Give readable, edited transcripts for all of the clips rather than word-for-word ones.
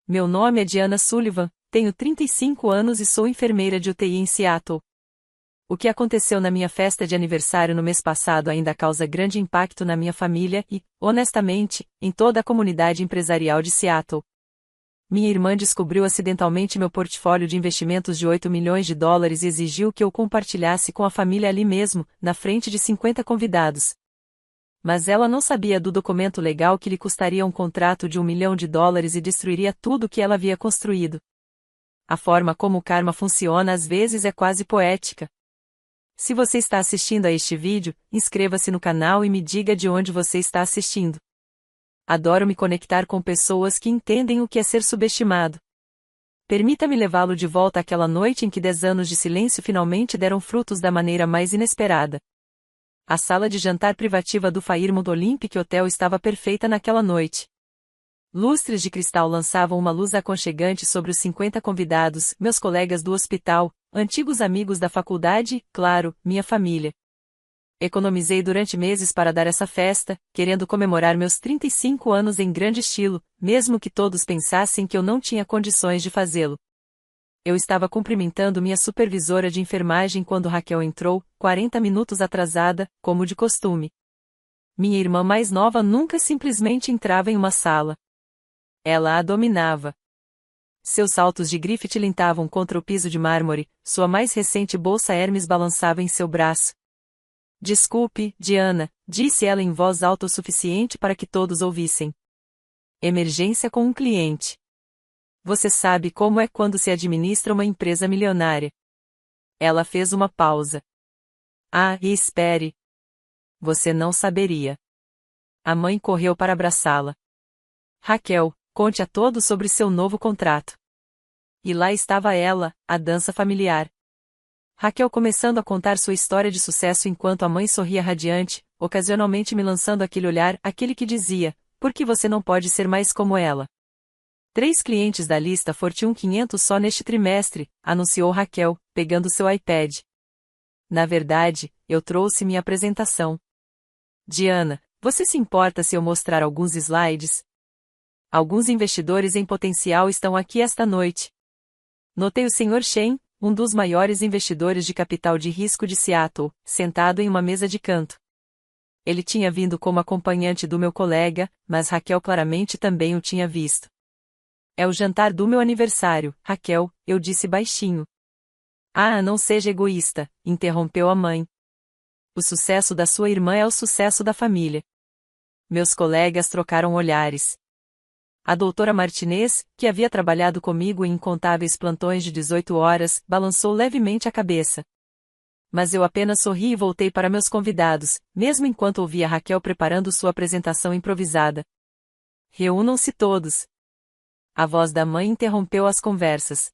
Meu nome é Diana Sullivan, tenho 35 anos e sou enfermeira de UTI em Seattle. O que aconteceu na minha festa de aniversário no mês passado ainda causa grande impacto na minha família e, honestamente, em toda a comunidade empresarial de Seattle. Minha irmã descobriu acidentalmente meu portfólio de investimentos de 8 milhões de dólares e exigiu que eu compartilhasse com a família ali mesmo, na frente de 50 convidados. Mas ela não sabia do documento legal que lhe custaria um contrato de 1 milhão de dólares e destruiria tudo o que ela havia construído. A forma como o karma funciona às vezes é quase poética. Se você está assistindo a este vídeo, inscreva-se no canal e me diga de onde você está assistindo. Adoro me conectar com pessoas que entendem o que é ser subestimado. Permita-me levá-lo de volta àquela noite em que 10 anos de silêncio finalmente deram frutos da maneira mais inesperada. A sala de jantar privativa do Fairmont Olympic Hotel estava perfeita naquela noite. Lustres de cristal lançavam uma luz aconchegante sobre os 50 convidados, meus colegas do hospital, antigos amigos da faculdade e, claro, minha família. Economizei durante meses para dar essa festa, querendo comemorar meus 35 anos em grande estilo, mesmo que todos pensassem que eu não tinha condições de fazê-lo. Eu estava cumprimentando minha supervisora de enfermagem quando Raquel entrou, 40 minutos atrasada, como de costume. Minha irmã mais nova nunca simplesmente entrava em uma sala. Ela a dominava. Seus saltos de grife tilintavam contra o piso de mármore, sua mais recente bolsa Hermes balançava em seu braço. Desculpe, Diana, disse ela em voz alta o suficiente para que todos ouvissem. Emergência com um cliente. Você sabe como é quando se administra uma empresa milionária. Ela fez uma pausa. Ah, e espere. Você não saberia. A mãe correu para abraçá-la. Raquel, conte a todos sobre seu novo contrato. E lá estava ela, a dança familiar. Raquel começando a contar sua história de sucesso enquanto a mãe sorria radiante, ocasionalmente me lançando aquele olhar, aquele que dizia, por que você não pode ser mais como ela? 3 clientes da lista Fortune 500 só neste trimestre, anunciou Raquel, pegando seu iPad. Na verdade, eu trouxe minha apresentação. Diana, você se importa se eu mostrar alguns slides? Alguns investidores em potencial estão aqui esta noite. Notei o Sr. Shen, um dos maiores investidores de capital de risco de Seattle, sentado em uma mesa de canto. Ele tinha vindo como acompanhante do meu colega, mas Raquel claramente também o tinha visto. É o jantar do meu aniversário, Raquel, eu disse baixinho. Ah, não seja egoísta, interrompeu a mãe. O sucesso da sua irmã é o sucesso da família. Meus colegas trocaram olhares. A doutora Martinez, que havia trabalhado comigo em incontáveis plantões de 18 horas, balançou levemente a cabeça. Mas eu apenas sorri e voltei para meus convidados, mesmo enquanto ouvia Raquel preparando sua apresentação improvisada. Reúnam-se todos. A voz da mãe interrompeu as conversas.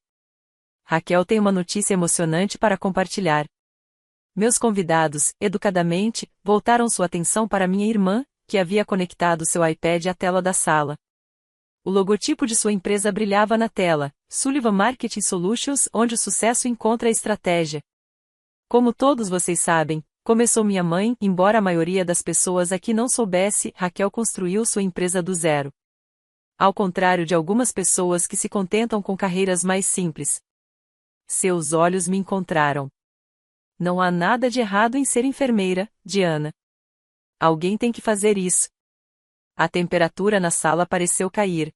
Raquel tem uma notícia emocionante para compartilhar. Meus convidados, educadamente, voltaram sua atenção para minha irmã, que havia conectado seu iPad à tela da sala. O logotipo de sua empresa brilhava na tela, Sullivan Marketing Solutions, onde o sucesso encontra a estratégia. Como todos vocês sabem, começou minha mãe, embora a maioria das pessoas aqui não soubesse, Raquel construiu sua empresa do zero. Ao contrário de algumas pessoas que se contentam com carreiras mais simples. Seus olhos me encontraram. Não há nada de errado em ser enfermeira, Diana. Alguém tem que fazer isso. A temperatura na sala pareceu cair.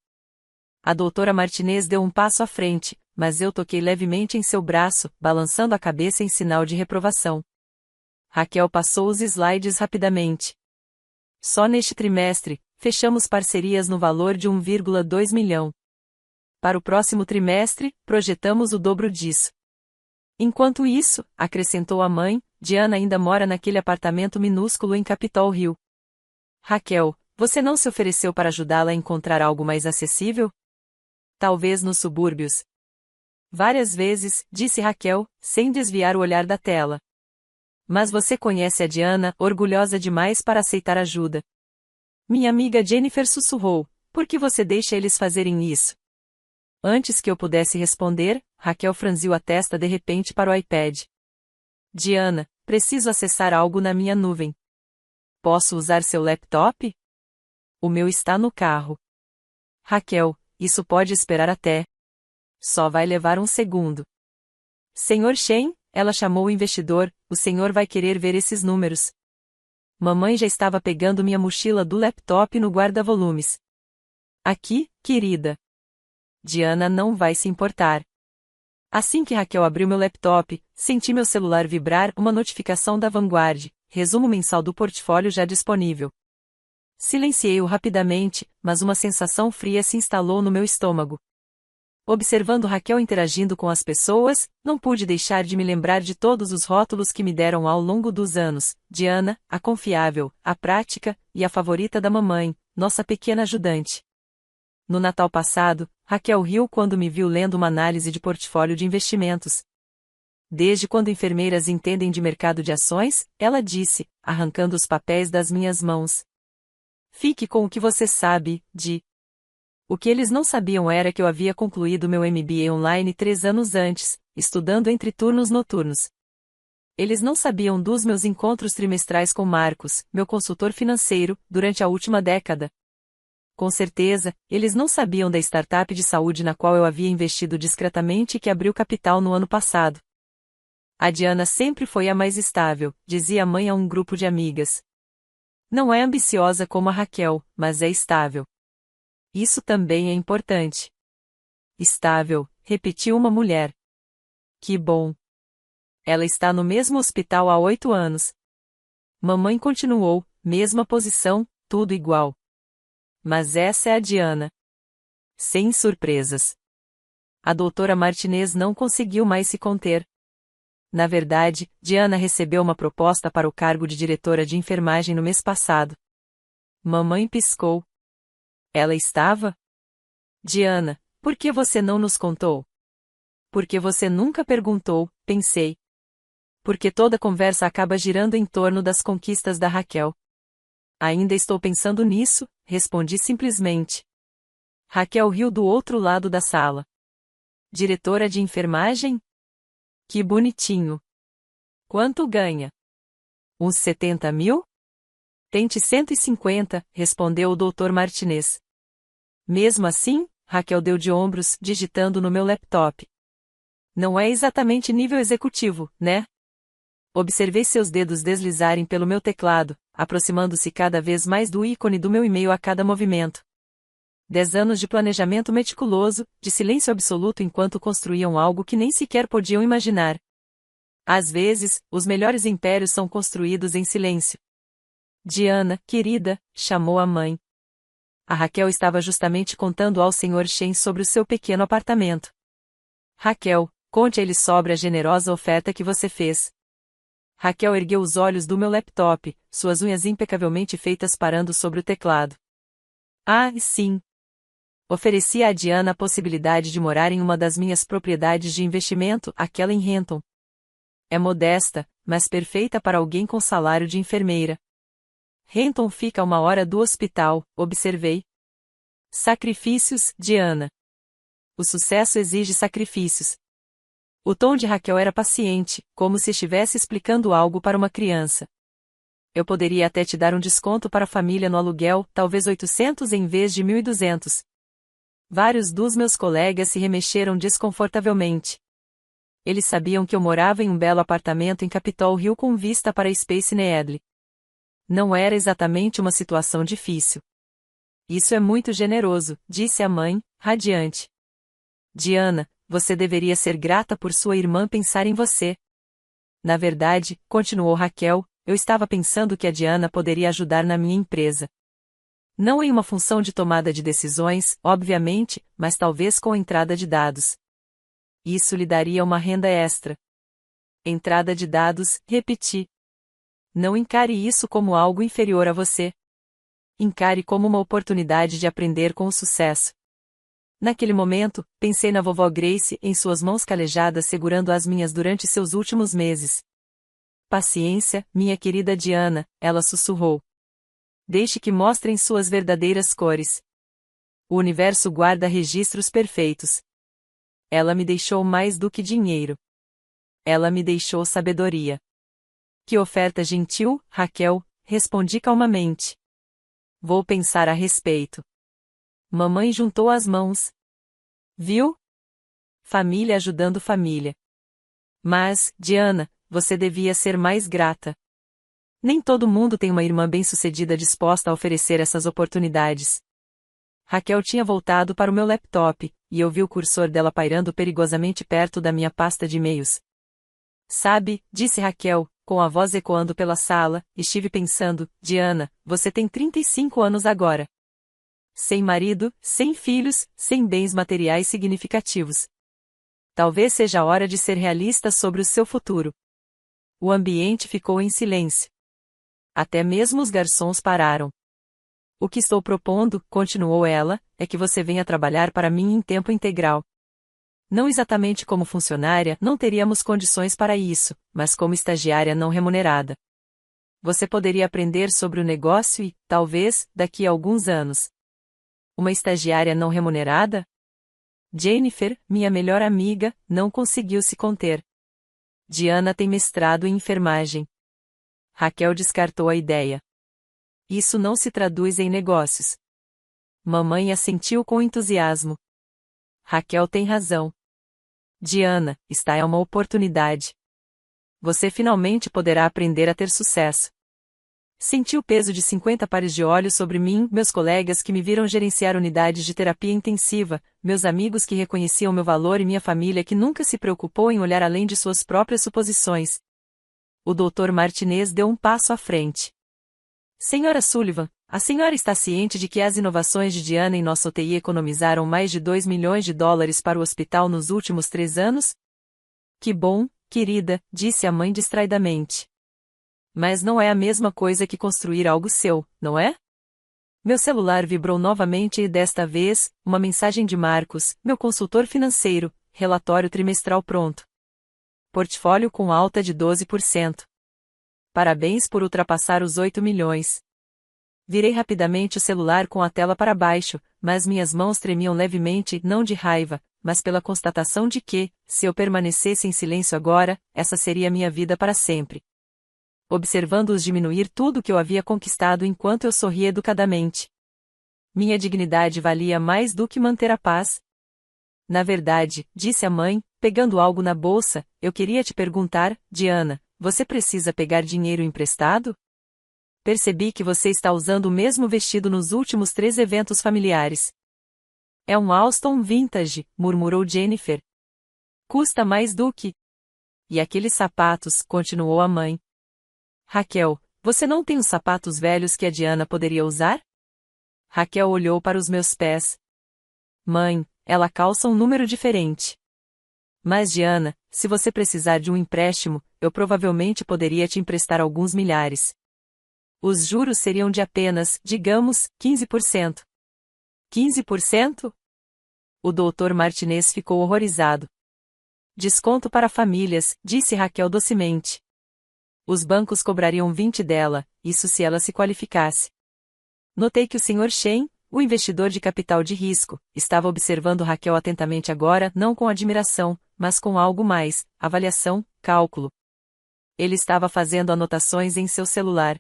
A doutora Martinez deu um passo à frente, mas eu toquei levemente em seu braço, balançando a cabeça em sinal de reprovação. Raquel passou os slides rapidamente. Só neste trimestre, fechamos parcerias no valor de 1,2 milhão. Para o próximo trimestre, projetamos o dobro disso. Enquanto isso, acrescentou a mãe, Diana ainda mora naquele apartamento minúsculo em Capitol Hill. Raquel, você não se ofereceu para ajudá-la a encontrar algo mais acessível? Talvez nos subúrbios. Várias vezes, disse Raquel, sem desviar o olhar da tela. Mas você conhece a Diana, orgulhosa demais para aceitar ajuda. Minha amiga Jennifer sussurrou, por que você deixa eles fazerem isso? Antes que eu pudesse responder, Raquel franziu a testa de repente para o iPad. Diana, preciso acessar algo na minha nuvem. Posso usar seu laptop? O meu está no carro. Raquel, isso pode esperar até. Só vai levar um segundo. Senhor Shen, ela chamou o investidor, o senhor vai querer ver esses números. Mamãe já estava pegando minha mochila do laptop no guarda-volumes. Aqui, querida. Diana não vai se importar. Assim que Raquel abriu meu laptop, senti meu celular vibrar uma notificação da Vanguard, resumo mensal do portfólio já disponível. Silenciei-o rapidamente, mas uma sensação fria se instalou no meu estômago. Observando Raquel interagindo com as pessoas, não pude deixar de me lembrar de todos os rótulos que me deram ao longo dos anos: Diana, a confiável, a prática, e a favorita da mamãe, nossa pequena ajudante. No Natal passado, Raquel riu quando me viu lendo uma análise de portfólio de investimentos. Desde quando enfermeiras entendem de mercado de ações, ela disse, arrancando os papéis das minhas mãos. Fique com o que você sabe, Di. O que eles não sabiam era que eu havia concluído meu MBA online 3 anos antes, estudando entre turnos noturnos. Eles não sabiam dos meus encontros trimestrais com Marcos, meu consultor financeiro, durante a última década. Com certeza, eles não sabiam da startup de saúde na qual eu havia investido discretamente e que abriu capital no ano passado. A Diana sempre foi a mais estável, dizia a mãe a um grupo de amigas. Não é ambiciosa como a Raquel, mas é estável. Isso também é importante. Estável, repetiu uma mulher. Que bom. Ela está no mesmo hospital há 8 anos. Mamãe continuou, mesma posição, tudo igual. Mas essa é a Diana. Sem surpresas. A doutora Martinez não conseguiu mais se conter. Na verdade, Diana recebeu uma proposta para o cargo de diretora de enfermagem no mês passado. Mamãe piscou. Ela estava? Diana, por que você não nos contou? Porque você nunca perguntou, pensei. Porque toda conversa acaba girando em torno das conquistas da Raquel. Ainda estou pensando nisso, respondi simplesmente. Raquel riu do outro lado da sala. Diretora de enfermagem? Que bonitinho. Quanto ganha? Uns 70 mil? Tente 150, respondeu o Dr. Martinez. Mesmo assim, Raquel deu de ombros, digitando no meu laptop. Não é exatamente nível executivo, né? Observei seus dedos deslizarem pelo meu teclado, aproximando-se cada vez mais do ícone do meu e-mail a cada movimento. 10 anos de planejamento meticuloso, de silêncio absoluto enquanto construíam algo que nem sequer podiam imaginar. Às vezes, os melhores impérios são construídos em silêncio. Diana, querida, chamou a mãe. A Raquel estava justamente contando ao Sr. Shen sobre o seu pequeno apartamento. Raquel, conte a ele sobre a generosa oferta que você fez. Raquel ergueu os olhos do meu laptop, suas unhas impecavelmente feitas parando sobre o teclado. Ah, sim. Ofereci a Diana a possibilidade de morar em uma das minhas propriedades de investimento, aquela em Renton. É modesta, mas perfeita para alguém com salário de enfermeira. Renton fica a 1 hora do hospital, observei. Sacrifícios, Diana. O sucesso exige sacrifícios. O tom de Raquel era paciente, como se estivesse explicando algo para uma criança. Eu poderia até te dar um desconto para a família no aluguel, talvez 800 em vez de 1.200. Vários dos meus colegas se remexeram desconfortavelmente. Eles sabiam que eu morava em um belo apartamento em Capitol Hill com vista para Space Needle. Não era exatamente uma situação difícil. Isso é muito generoso, disse a mãe, radiante. Diana, você deveria ser grata por sua irmã pensar em você. Na verdade, continuou Raquel, eu estava pensando que a Diana poderia ajudar na minha empresa. Não em uma função de tomada de decisões, obviamente, mas talvez com entrada de dados. Isso lhe daria uma renda extra. Entrada de dados, repeti. Não encare isso como algo inferior a você. Encare como uma oportunidade de aprender com o sucesso. Naquele momento, pensei na vovó Grace em suas mãos calejadas segurando as minhas durante seus últimos meses. Paciência, minha querida Diana, ela sussurrou. Deixe que mostrem suas verdadeiras cores. O universo guarda registros perfeitos. Ela me deixou mais do que dinheiro. Ela me deixou sabedoria. Que oferta gentil, Raquel, respondi calmamente. Vou pensar a respeito. Mamãe juntou as mãos. Viu? Família ajudando família. Mas, Diana, você devia ser mais grata. Nem todo mundo tem uma irmã bem-sucedida disposta a oferecer essas oportunidades. Raquel tinha voltado para o meu laptop, e eu vi o cursor dela pairando perigosamente perto da minha pasta de e-mails. Sabe, disse Raquel, com a voz ecoando pela sala, estive pensando, Diana, você tem 35 anos agora. Sem marido, sem filhos, sem bens materiais significativos. Talvez seja a hora de ser realista sobre o seu futuro. O ambiente ficou em silêncio. Até mesmo os garçons pararam. O que estou propondo, continuou ela, é que você venha trabalhar para mim em tempo integral. Não exatamente como funcionária, não teríamos condições para isso, mas como estagiária não remunerada. Você poderia aprender sobre o negócio e, talvez, daqui a alguns anos. Uma estagiária não remunerada? Jennifer, minha melhor amiga, não conseguiu se conter. Diana tem mestrado em enfermagem. Raquel descartou a ideia. Isso não se traduz em negócios. Mamãe assentiu com entusiasmo. Raquel tem razão. Diana, esta é uma oportunidade. Você finalmente poderá aprender a ter sucesso. Senti o peso de 50 pares de olhos sobre mim, meus colegas que me viram gerenciar unidades de terapia intensiva, meus amigos que reconheciam meu valor e minha família que nunca se preocupou em olhar além de suas próprias suposições. O Dr. Martinez deu um passo à frente. Senhora Sullivan, a senhora está ciente de que as inovações de Diana em nossa UTI economizaram mais de 2 milhões de dólares para o hospital nos últimos 3 anos? Que bom, querida, disse a mãe distraidamente. Mas não é a mesma coisa que construir algo seu, não é? Meu celular vibrou novamente e desta vez, uma mensagem de Marcos, meu consultor financeiro, relatório trimestral pronto. Portfólio com alta de 12%. Parabéns por ultrapassar os 8 milhões. Virei rapidamente o celular com a tela para baixo, mas minhas mãos tremiam levemente, não de raiva, mas pela constatação de que, se eu permanecesse em silêncio agora, essa seria minha vida para sempre. Observando-os diminuir tudo que eu havia conquistado enquanto eu sorria educadamente. Minha dignidade valia mais do que manter a paz. Na verdade, disse a mãe, pegando algo na bolsa, eu queria te perguntar, Diana, você precisa pegar dinheiro emprestado? Percebi que você está usando o mesmo vestido nos últimos 3 eventos familiares. É um Alston vintage, murmurou Jennifer. Custa mais do que... E aqueles sapatos, continuou a mãe. Raquel, você não tem os sapatos velhos que a Diana poderia usar? Raquel olhou para os meus pés. Mãe, ela calça um número diferente. Mas Diana, se você precisar de um empréstimo, eu provavelmente poderia te emprestar alguns milhares. Os juros seriam de apenas, digamos, 15%. 15%? O Dr. Martinez ficou horrorizado. Desconto para famílias, disse Raquel docemente. Os bancos cobrariam 20 dela, isso se ela se qualificasse. Notei que o Sr. Shen, o investidor de capital de risco, estava observando Raquel atentamente agora, não com admiração, mas com algo mais, avaliação, cálculo. Ele estava fazendo anotações em seu celular.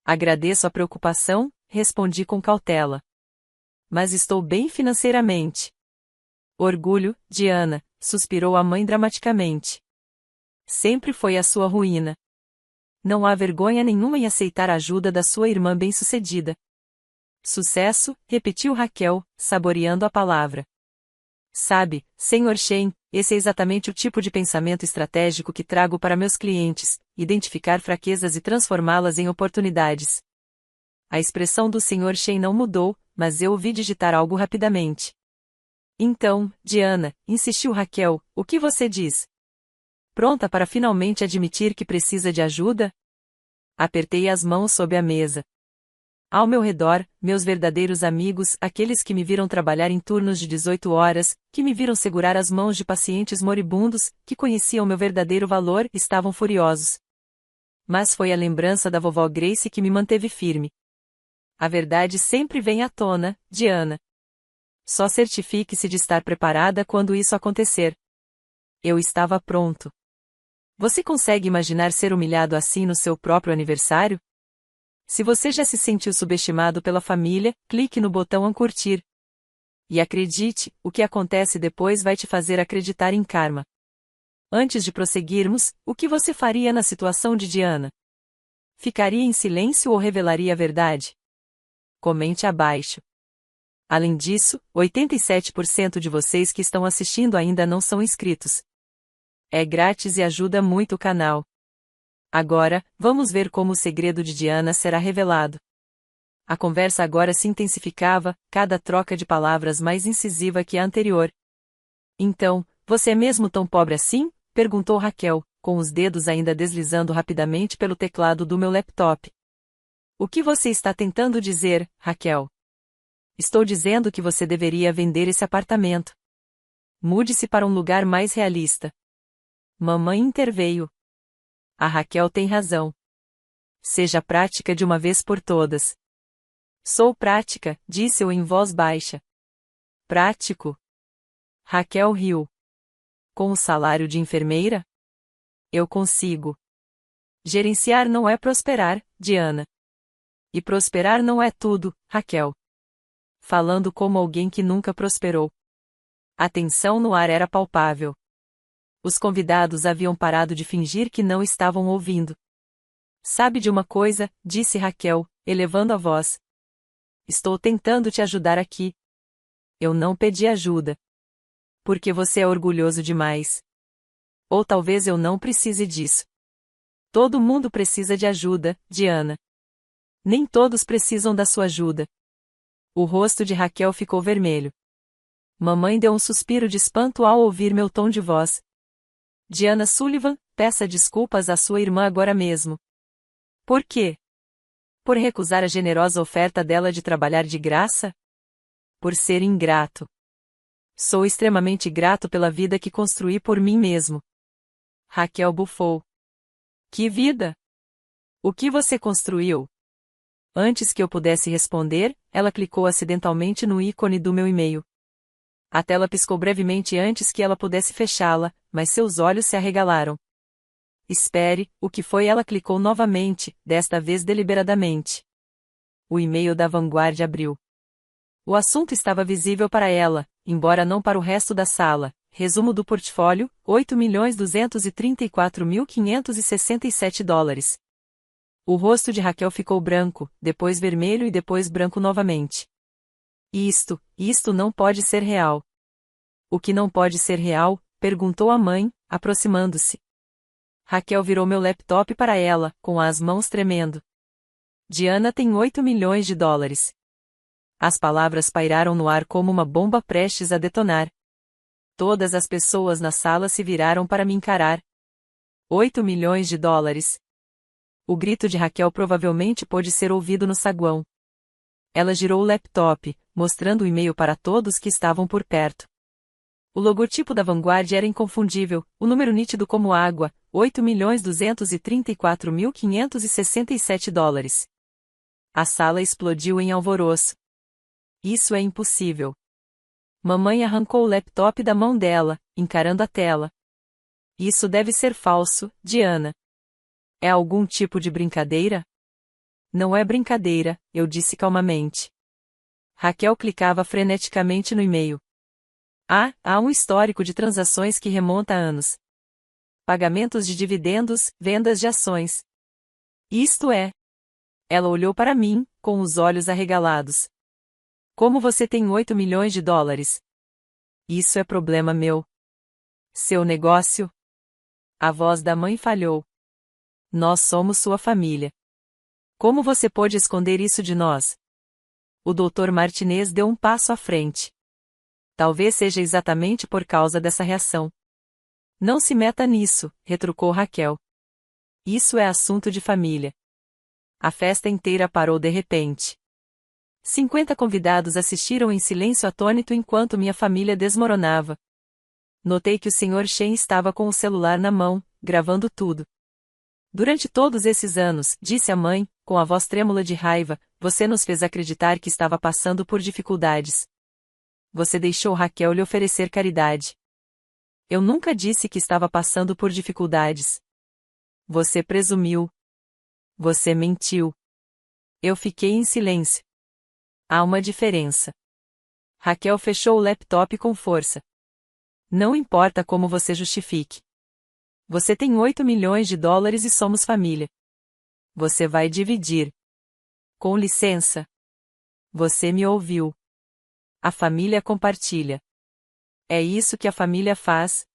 Agradeço a preocupação, respondi com cautela. Mas estou bem financeiramente. Orgulho, Diana, suspirou a mãe dramaticamente. Sempre foi a sua ruína. Não há vergonha nenhuma em aceitar a ajuda da sua irmã bem-sucedida. Sucesso, repetiu Raquel, saboreando a palavra. Sabe, Sr. Shen, esse é exatamente o tipo de pensamento estratégico que trago para meus clientes, identificar fraquezas e transformá-las em oportunidades. A expressão do Sr. Shen não mudou, mas eu ouvi digitar algo rapidamente. Então, Diana, insistiu Raquel, o que você diz? Pronta para finalmente admitir que precisa de ajuda? Apertei as mãos sob a mesa. Ao meu redor, meus verdadeiros amigos, aqueles que me viram trabalhar em turnos de 18 horas, que me viram segurar as mãos de pacientes moribundos, que conheciam meu verdadeiro valor, estavam furiosos. Mas foi a lembrança da vovó Grace que me manteve firme. A verdade sempre vem à tona, Diana. Só certifique-se de estar preparada quando isso acontecer. Eu estava pronto. Você consegue imaginar ser humilhado assim no seu próprio aniversário? Se você já se sentiu subestimado pela família, clique no botão curtir. E acredite, o que acontece depois vai te fazer acreditar em karma. Antes de prosseguirmos, o que você faria na situação de Diana? Ficaria em silêncio ou revelaria a verdade? Comente abaixo. Além disso, 87% de vocês que estão assistindo ainda não são inscritos. É grátis e ajuda muito o canal. Agora, vamos ver como o segredo de Diana será revelado. A conversa agora se intensificava, cada troca de palavras mais incisiva que a anterior. Então, você é mesmo tão pobre assim? Perguntou Raquel, com os dedos ainda deslizando rapidamente pelo teclado do meu laptop. O que você está tentando dizer, Raquel? Estou dizendo que você deveria vender esse apartamento. Mude-se para um lugar mais realista. Mamãe interveio. A Raquel tem razão. Seja prática de uma vez por todas. Sou prática, disse-eu em voz baixa. Prático? Raquel riu. Com o salário de enfermeira? Eu consigo. Gerenciar não é prosperar, Diana. E prosperar não é tudo, Raquel. Falando como alguém que nunca prosperou. A tensão no ar era palpável. Os convidados haviam parado de fingir que não estavam ouvindo. Sabe de uma coisa, disse Raquel, elevando a voz. Estou tentando te ajudar aqui. Eu não pedi ajuda. Porque você é orgulhoso demais. Ou talvez eu não precise disso. Todo mundo precisa de ajuda, Diana. Nem todos precisam da sua ajuda. O rosto de Raquel ficou vermelho. Mamãe deu um suspiro de espanto ao ouvir meu tom de voz. Diana Sullivan, peça desculpas à sua irmã agora mesmo. Por quê? Por recusar a generosa oferta dela de trabalhar de graça? Por ser ingrato. Sou extremamente grato pela vida que construí por mim mesmo. Raquel bufou. Que vida? O que você construiu? Antes que eu pudesse responder, ela clicou acidentalmente no ícone do meu e-mail. A tela piscou brevemente antes que ela pudesse fechá-la, mas seus olhos se arregalaram. Espere, o que foi? Ela clicou novamente, desta vez deliberadamente. O e-mail da Vanguard abriu. O assunto estava visível para ela, embora não para o resto da sala. Resumo do portfólio, $8.234.567. O rosto de Raquel ficou branco, depois vermelho e depois branco novamente. Isto não pode ser real. O que não pode ser real? Perguntou a mãe, aproximando-se. Raquel virou meu laptop para ela, com as mãos tremendo. Diana tem $8 milhões. As palavras pairaram no ar como uma bomba prestes a detonar. Todas as pessoas na sala se viraram para me encarar. $8 milhões. O grito de Raquel provavelmente pôde ser ouvido no saguão. Ela girou o laptop, mostrando o e-mail para todos que estavam por perto. O logotipo da Vanguard era inconfundível, o número nítido como água, $8.234.567. A sala explodiu em alvoroço. Isso é impossível. Mamãe arrancou o laptop da mão dela, encarando a tela. Isso deve ser falso, Diana. É algum tipo de brincadeira? Não é brincadeira, eu disse calmamente. Raquel clicava freneticamente no e-mail. Há um histórico de transações que remonta a anos. Pagamentos de dividendos, vendas de ações. Isto é. Ela olhou para mim, com os olhos arregalados. Como você tem $8 milhões? Isso é problema meu. Seu negócio? A voz da mãe falhou. Nós somos sua família. Como você pôde esconder isso de nós? O Dr. Martinez deu um passo à frente. Talvez seja exatamente por causa dessa reação. Não se meta nisso, retrucou Raquel. Isso é assunto de família. A festa inteira parou de repente. 50 convidados assistiram em silêncio atônito enquanto minha família desmoronava. Notei que o Sr. Shen estava com o celular na mão, gravando tudo. Durante todos esses anos, disse a mãe, com a voz trêmula de raiva, você nos fez acreditar que estava passando por dificuldades. Você deixou Raquel lhe oferecer caridade. Eu nunca disse que estava passando por dificuldades. Você presumiu. Você mentiu. Eu fiquei em silêncio. Há uma diferença. Raquel fechou o laptop com força. Não importa como você justifique. Você tem 8 milhões de dólares e somos família. Você vai dividir. Com licença. Você me ouviu. A família compartilha. É isso que a família faz.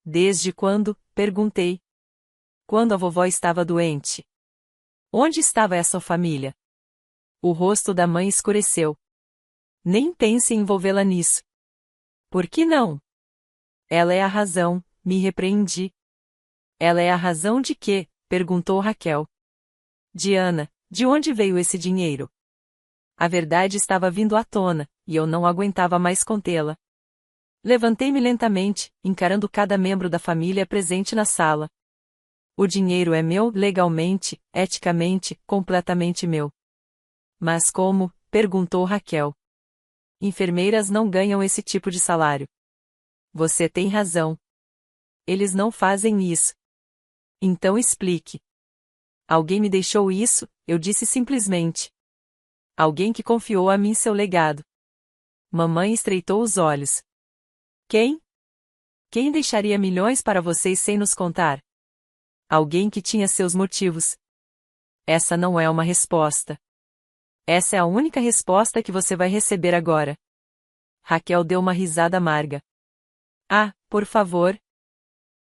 Desde quando? Perguntei. Quando a vovó estava doente. Onde estava essa família? O rosto da mãe escureceu. Nem pense em envolvê-la nisso. Por que não? Ela é a razão, me repreendi. Ela é a razão de quê? Perguntou Raquel. Diana, de onde veio esse dinheiro? A verdade estava vindo à tona, e eu não aguentava mais contê-la. Levantei-me lentamente, encarando cada membro da família presente na sala. O dinheiro é meu, legalmente, eticamente, completamente meu. Mas como? Perguntou Raquel. Enfermeiras não ganham esse tipo de salário. Você tem razão. Eles não fazem isso. Então explique. Alguém me deixou isso, eu disse simplesmente. Alguém que confiou a mim seu legado. Mamãe estreitou os olhos. Quem? Quem deixaria milhões para vocês sem nos contar? Alguém que tinha seus motivos. Essa não é uma resposta. Essa é a única resposta que você vai receber agora. Raquel deu uma risada amarga. Ah, por favor.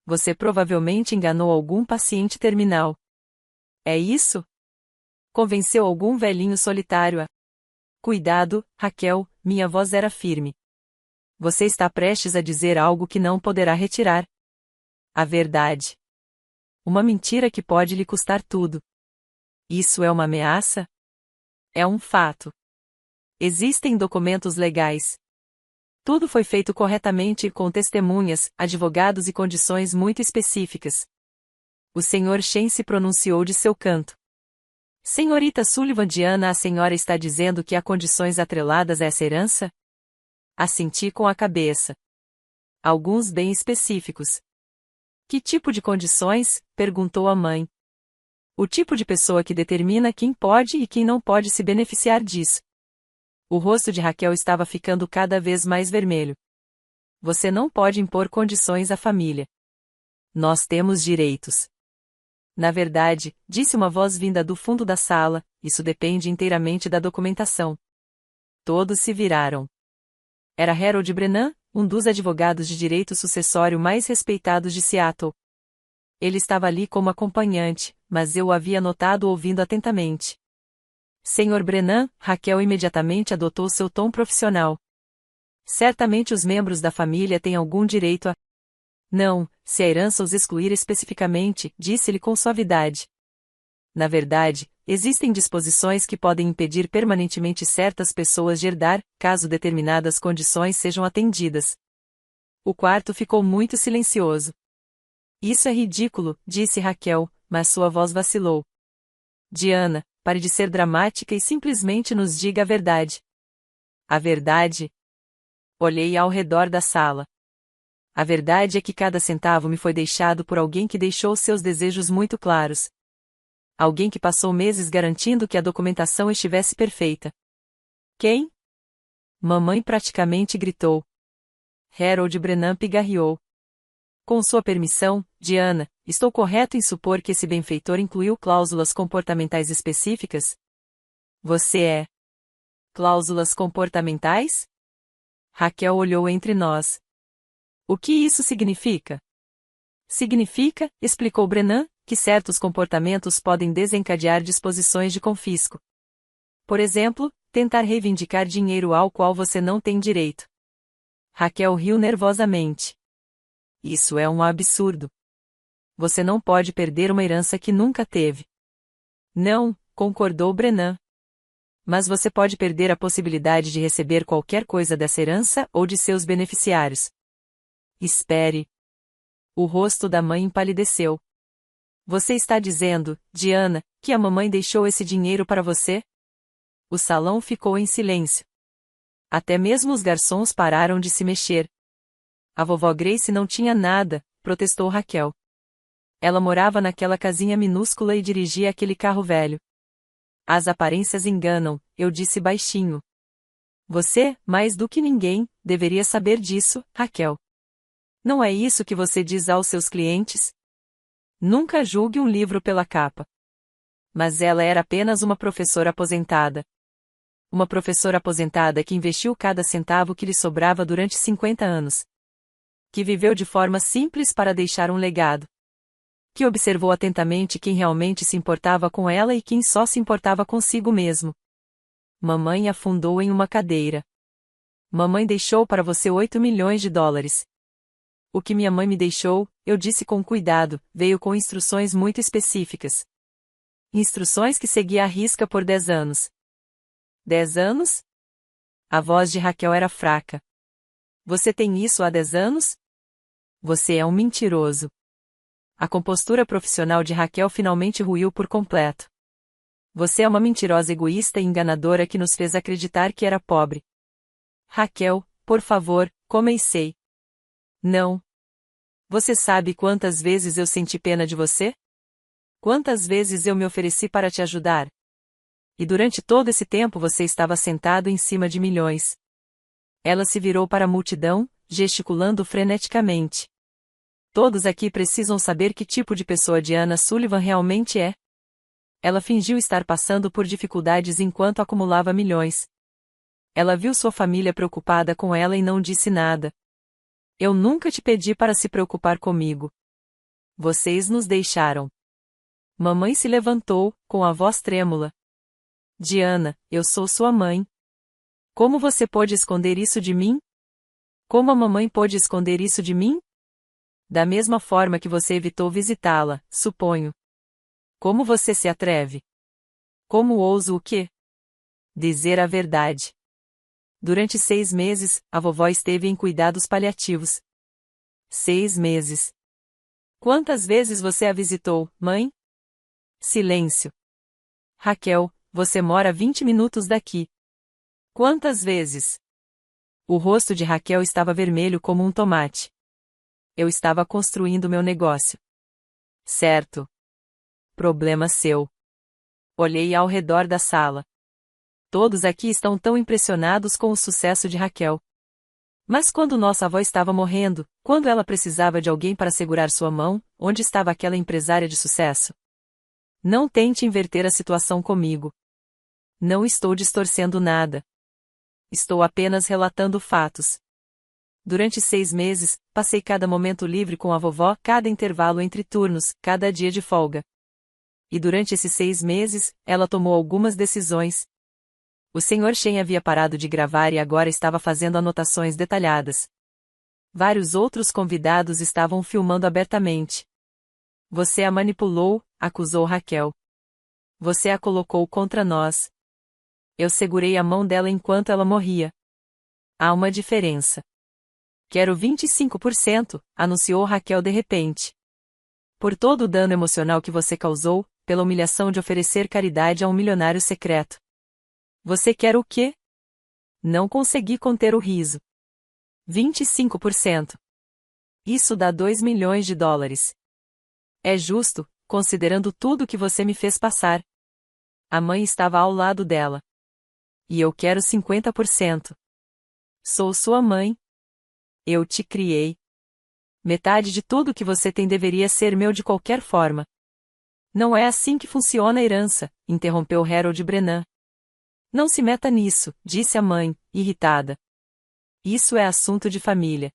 Você provavelmente enganou algum paciente terminal. É isso? Convenceu algum velhinho solitário a... Cuidado, Raquel, minha voz era firme. Você está prestes a dizer algo que não poderá retirar. A verdade. Uma mentira que pode lhe custar tudo. Isso é uma ameaça? É um fato. Existem documentos legais. Tudo foi feito corretamente com testemunhas, advogados e condições muito específicas. O Sr. Shen se pronunciou de seu canto. Senhorita Sullivan, Diana, a senhora está dizendo que há condições atreladas a essa herança? Assenti com a cabeça. Alguns bem específicos. Que tipo de condições? Perguntou a mãe. O tipo de pessoa que determina quem pode e quem não pode se beneficiar disso. O rosto de Raquel estava ficando cada vez mais vermelho. Você não pode impor condições à família. Nós temos direitos. Na verdade, disse uma voz vinda do fundo da sala, isso depende inteiramente da documentação. Todos se viraram. Era Harold Brennan, um dos advogados de direito sucessório mais respeitados de Seattle. Ele estava ali como acompanhante, mas eu o havia notado ouvindo atentamente. Sr. Brennan, Raquel imediatamente adotou seu tom profissional. Certamente os membros da família têm algum direito a... Não, se a herança os excluir especificamente, disse-lhe com suavidade. Na verdade, existem disposições que podem impedir permanentemente certas pessoas de herdar, caso determinadas condições sejam atendidas. O quarto ficou muito silencioso. Isso é ridículo, disse Raquel, mas sua voz vacilou. Diana, pare de ser dramática e simplesmente nos diga a verdade. A verdade? Olhei ao redor da sala. A verdade é que cada centavo me foi deixado por alguém que deixou seus desejos muito claros. Alguém que passou meses garantindo que a documentação estivesse perfeita. Quem? Mamãe praticamente gritou. Harold Brennan pigarreou. Com sua permissão, Diana, estou correto em supor que esse benfeitor incluiu cláusulas comportamentais específicas? Você é. Cláusulas comportamentais? Raquel olhou entre nós. O que isso significa? Significa, explicou Brennan, que certos comportamentos podem desencadear disposições de confisco. Por exemplo, tentar reivindicar dinheiro ao qual você não tem direito. Raquel riu nervosamente. Isso é um absurdo. Você não pode perder uma herança que nunca teve. Não, concordou Brennan. Mas você pode perder a possibilidade de receber qualquer coisa dessa herança ou de seus beneficiários. Espere. O rosto da mãe empalideceu. Você está dizendo, Diana, que a mamãe deixou esse dinheiro para você? O salão ficou em silêncio. Até mesmo os garçons pararam de se mexer. A vovó Grace não tinha nada, protestou Raquel. Ela morava naquela casinha minúscula e dirigia aquele carro velho. As aparências enganam, eu disse baixinho. Você, mais do que ninguém, deveria saber disso, Raquel. Não é isso que você diz aos seus clientes? Nunca julgue um livro pela capa. Mas ela era apenas uma professora aposentada. Uma professora aposentada que investiu cada centavo que lhe sobrava durante 50 anos. Que viveu de forma simples para deixar um legado. Que observou atentamente quem realmente se importava com ela e quem só se importava consigo mesmo. Mamãe afundou em uma cadeira. Mamãe deixou para você 8 milhões de dólares. O que minha mãe me deixou, eu disse com cuidado, veio com instruções muito específicas. Instruções que segui à risca por 10 anos. 10 anos? A voz de Raquel era fraca. Você tem isso há 10 anos? Você é um mentiroso. A compostura profissional de Raquel finalmente ruiu por completo. Você é uma mentirosa egoísta e enganadora que nos fez acreditar que era pobre. Raquel, por favor, comecei. Não. Você sabe quantas vezes eu senti pena de você? Quantas vezes eu me ofereci para te ajudar? E durante todo esse tempo você estava sentado em cima de milhões. Ela se virou para a multidão, gesticulando freneticamente. Todos aqui precisam saber que tipo de pessoa Diana Sullivan realmente é. Ela fingiu estar passando por dificuldades enquanto acumulava milhões. Ela viu sua família preocupada com ela e não disse nada. Eu nunca te pedi para se preocupar comigo. Vocês nos deixaram. Mamãe se levantou, com a voz trêmula. Diana, eu sou sua mãe. Como você pôde esconder isso de mim? Como a mamãe pôde esconder isso de mim? Da mesma forma que você evitou visitá-la, suponho. Como você se atreve? Como ouso o quê? Dizer a verdade. Durante 6 meses, a vovó esteve em cuidados paliativos. 6 meses. Quantas vezes você a visitou, mãe? Silêncio. Raquel, você mora 20 minutos daqui. Quantas vezes? O rosto de Raquel estava vermelho como um tomate. Eu estava construindo meu negócio. Certo. Problema seu. Olhei ao redor da sala. Todos aqui estão tão impressionados com o sucesso de Raquel. Mas quando nossa avó estava morrendo, quando ela precisava de alguém para segurar sua mão, onde estava aquela empresária de sucesso? Não tente inverter a situação comigo. Não estou distorcendo nada. Estou apenas relatando fatos. Durante 6 meses, passei cada momento livre com a vovó, cada intervalo entre turnos, cada dia de folga. E durante esses 6 meses, ela tomou algumas decisões. O Sr. Shen havia parado de gravar e agora estava fazendo anotações detalhadas. Vários outros convidados estavam filmando abertamente. Você a manipulou, acusou Raquel. Você a colocou contra nós. Eu segurei a mão dela enquanto ela morria. Há uma diferença. Quero 25%, anunciou Raquel de repente. Por todo o dano emocional que você causou, pela humilhação de oferecer caridade a um milionário secreto. Você quer o quê? Não consegui conter o riso. 25%. Isso dá 2 milhões de dólares. É justo, considerando tudo que você me fez passar. A mãe estava ao lado dela. E eu quero 50%. Sou sua mãe. Eu te criei. Metade de tudo que você tem deveria ser meu de qualquer forma. Não é assim que funciona a herança, interrompeu Harold Brennan. Não se meta nisso, disse a mãe, irritada. Isso é assunto de família.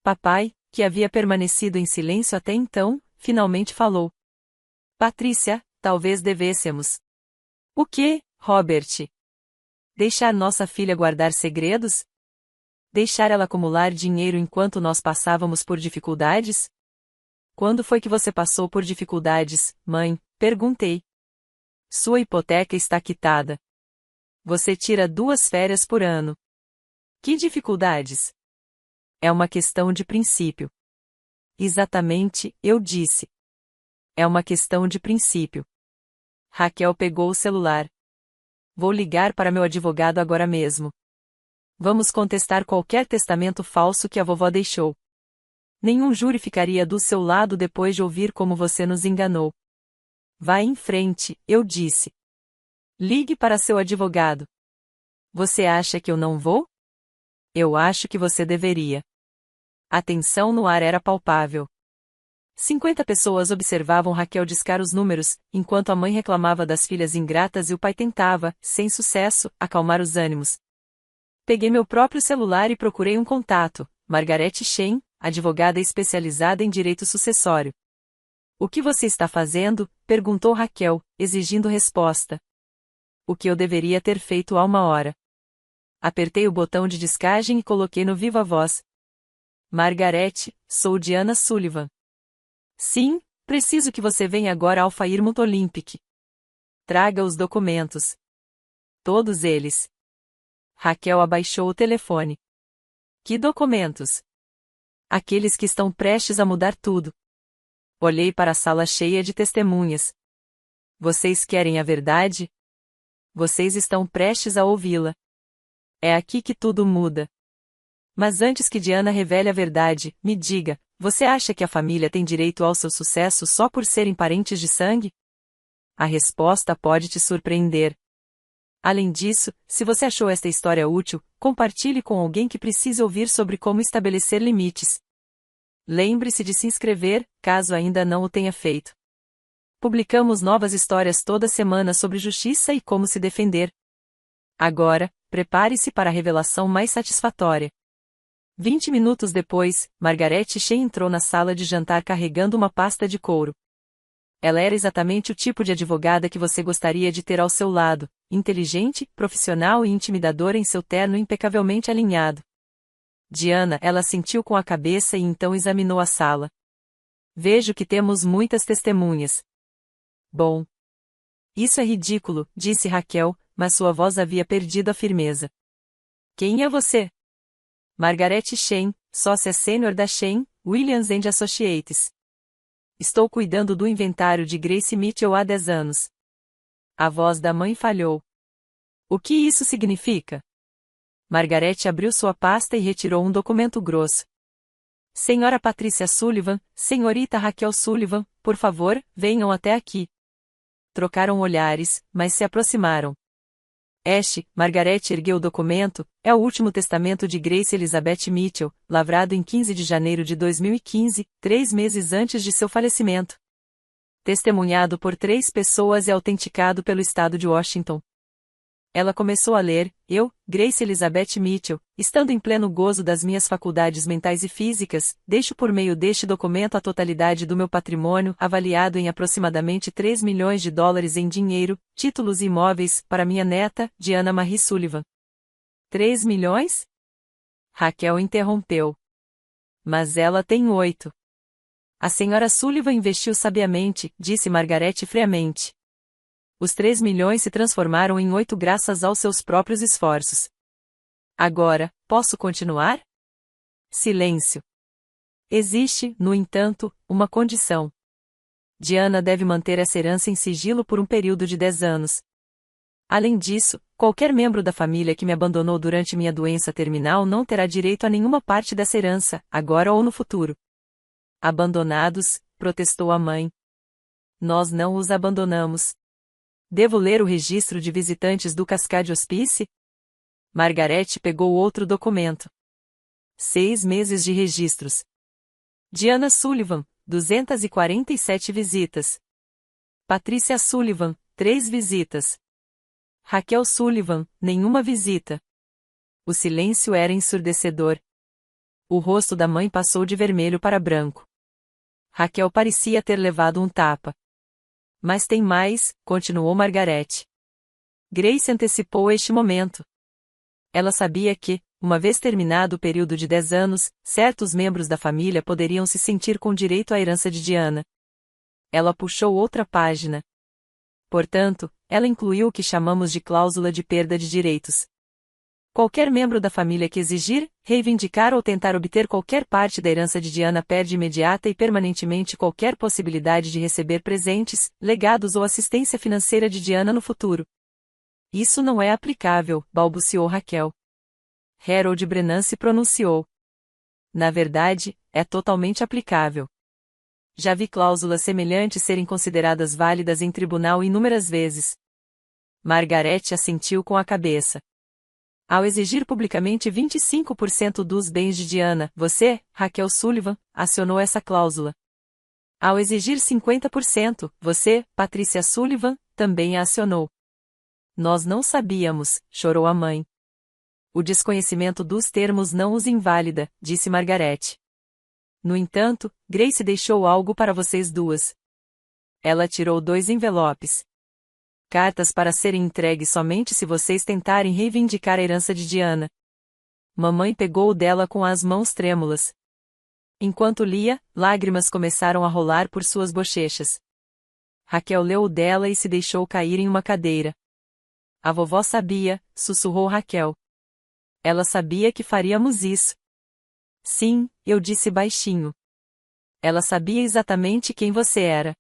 Papai, que havia permanecido em silêncio até então, finalmente falou. Patrícia, talvez devêssemos. O quê, Robert? Deixar nossa filha guardar segredos? Deixar ela acumular dinheiro enquanto nós passávamos por dificuldades? Quando foi que você passou por dificuldades, mãe? Perguntei. Sua hipoteca está quitada. Você tira 2 férias por ano. Que dificuldades? É uma questão de princípio. Exatamente, eu disse. É uma questão de princípio. Raquel pegou o celular. Vou ligar para meu advogado agora mesmo. Vamos contestar qualquer testamento falso que a vovó deixou. Nenhum júri ficaria do seu lado depois de ouvir como você nos enganou. Vá em frente, eu disse. Ligue para seu advogado. Você acha que eu não vou? Eu acho que você deveria. A tensão no ar era palpável. 50 pessoas observavam Raquel discar os números, enquanto a mãe reclamava das filhas ingratas e o pai tentava, sem sucesso, acalmar os ânimos. Peguei meu próprio celular e procurei um contato, Margaret Shen, advogada especializada em direito sucessório. O que você está fazendo? Perguntou Raquel, exigindo resposta. O que eu deveria ter feito há uma hora. Apertei o botão de descagem e coloquei no viva voz. Margaret, sou Diana Sullivan. Sim, preciso que você venha agora ao Fairmont Olympic. Traga os documentos. Todos eles. Raquel abaixou o telefone. Que documentos? Aqueles que estão prestes a mudar tudo. Olhei para a sala cheia de testemunhas. Vocês querem a verdade? Vocês estão prestes a ouvi-la. É aqui que tudo muda. Mas antes que Diana revele a verdade, me diga, você acha que a família tem direito ao seu sucesso só por serem parentes de sangue? A resposta pode te surpreender. Além disso, se você achou esta história útil, compartilhe com alguém que precise ouvir sobre como estabelecer limites. Lembre-se de se inscrever, caso ainda não o tenha feito. Publicamos novas histórias toda semana sobre justiça e como se defender. Agora, prepare-se para a revelação mais satisfatória. 20 minutos depois, Margaret Shen entrou na sala de jantar carregando uma pasta de couro. Ela era exatamente o tipo de advogada que você gostaria de ter ao seu lado, inteligente, profissional e intimidadora em seu terno impecavelmente alinhado. Diana, ela assentiu com a cabeça e então examinou a sala. Vejo que temos muitas testemunhas. Bom. Isso é ridículo, disse Raquel, mas sua voz havia perdido a firmeza. Quem é você? Margaret Shen, sócia sênior da Shen, Williams & Associates. Estou cuidando do inventário de Grace Mitchell há 10 anos. A voz da mãe falhou. O que isso significa? Margaret abriu sua pasta e retirou um documento grosso. Senhora Patrícia Sullivan, senhorita Raquel Sullivan, por favor, venham até aqui. Trocaram olhares, mas se aproximaram. Margaret ergueu o documento, é o último testamento de Grace Elizabeth Mitchell, lavrado em 15 de janeiro de 2015, 3 meses antes de seu falecimento. Testemunhado por 3 pessoas e autenticado pelo estado de Washington. Ela começou a ler, eu, Grace Elizabeth Mitchell, estando em pleno gozo das minhas faculdades mentais e físicas, deixo por meio deste documento a totalidade do meu patrimônio, avaliado em aproximadamente 3 milhões de dólares em dinheiro, títulos e imóveis, para minha neta, Diana Marie Sullivan. 3 milhões? Raquel interrompeu. Mas ela tem 8. A senhora Sullivan investiu sabiamente, disse Margaret friamente. Os 3 milhões se transformaram em 8 graças aos seus próprios esforços. Agora, posso continuar? Silêncio. Existe, no entanto, uma condição. Diana deve manter essa herança em sigilo por um período de 10 anos. Além disso, qualquer membro da família que me abandonou durante minha doença terminal não terá direito a nenhuma parte dessa herança, agora ou no futuro. Abandonados, protestou a mãe. Nós não os abandonamos. Devo ler o registro de visitantes do Cascade Hospice? Margaret pegou outro documento. 6 meses de registros. Diana Sullivan, 247 visitas. Patrícia Sullivan, 3 visitas. Raquel Sullivan, nenhuma visita. O silêncio era ensurdecedor. O rosto da mãe passou de vermelho para branco. Raquel parecia ter levado um tapa. Mas tem mais, continuou Margaret. Grace antecipou este momento. Ela sabia que, uma vez terminado o período de 10 anos, certos membros da família poderiam se sentir com direito à herança de Diana. Ela puxou outra página. Portanto, ela incluiu o que chamamos de cláusula de perda de direitos. Qualquer membro da família que exigir, reivindicar ou tentar obter qualquer parte da herança de Diana perde imediata e permanentemente qualquer possibilidade de receber presentes, legados ou assistência financeira de Diana no futuro. Isso não é aplicável, balbuciou Raquel. Harold Brennan se pronunciou. Na verdade, é totalmente aplicável. Já vi cláusulas semelhantes serem consideradas válidas em tribunal inúmeras vezes. Margaret assentiu com a cabeça. Ao exigir publicamente 25% dos bens de Diana, você, Raquel Sullivan, acionou essa cláusula. Ao exigir 50%, você, Patrícia Sullivan, também a acionou. Nós não sabíamos, chorou a mãe. O desconhecimento dos termos não os invalida, disse Margarete. No entanto, Grace deixou algo para vocês duas. Ela tirou 2 envelopes. Cartas para serem entregues somente se vocês tentarem reivindicar a herança de Diana. Mamãe pegou o dela com as mãos trêmulas. Enquanto lia, lágrimas começaram a rolar por suas bochechas. Raquel leu o dela e se deixou cair em uma cadeira. A vovó sabia, sussurrou Raquel. Ela sabia que faríamos isso. Sim, eu disse baixinho. Ela sabia exatamente quem você era.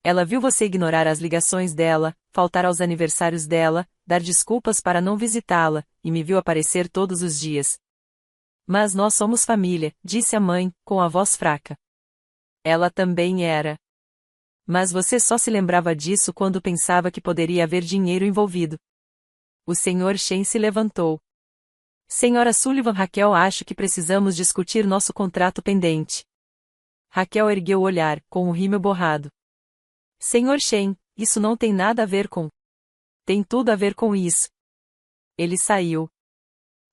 Ela viu você ignorar as ligações dela, faltar aos aniversários dela, dar desculpas para não visitá-la, e me viu aparecer todos os dias. Mas nós somos família, disse a mãe, com a voz fraca. Ela também era. Mas você só se lembrava disso quando pensava que poderia haver dinheiro envolvido. O Sr. Shen se levantou. Senhora Sullivan, Raquel, acho que precisamos discutir nosso contrato pendente. Raquel ergueu o olhar, com o rímel borrado. Sr. Shen, isso não tem nada a ver com... Tem tudo a ver com isso. Ele saiu.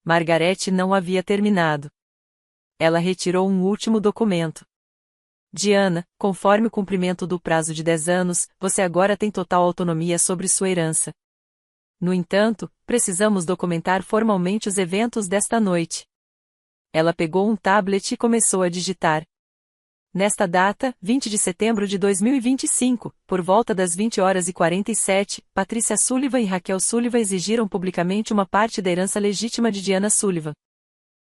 Margarete não havia terminado. Ela retirou um último documento. Diana, conforme o cumprimento do prazo de 10 anos, você agora tem total autonomia sobre sua herança. No entanto, precisamos documentar formalmente os eventos desta noite. Ela pegou um tablet e começou a digitar. Nesta data, 20 de setembro de 2025, por volta das 20h47, Patrícia Sullivan e Raquel Sullivan exigiram publicamente uma parte da herança legítima de Diana Sullivan.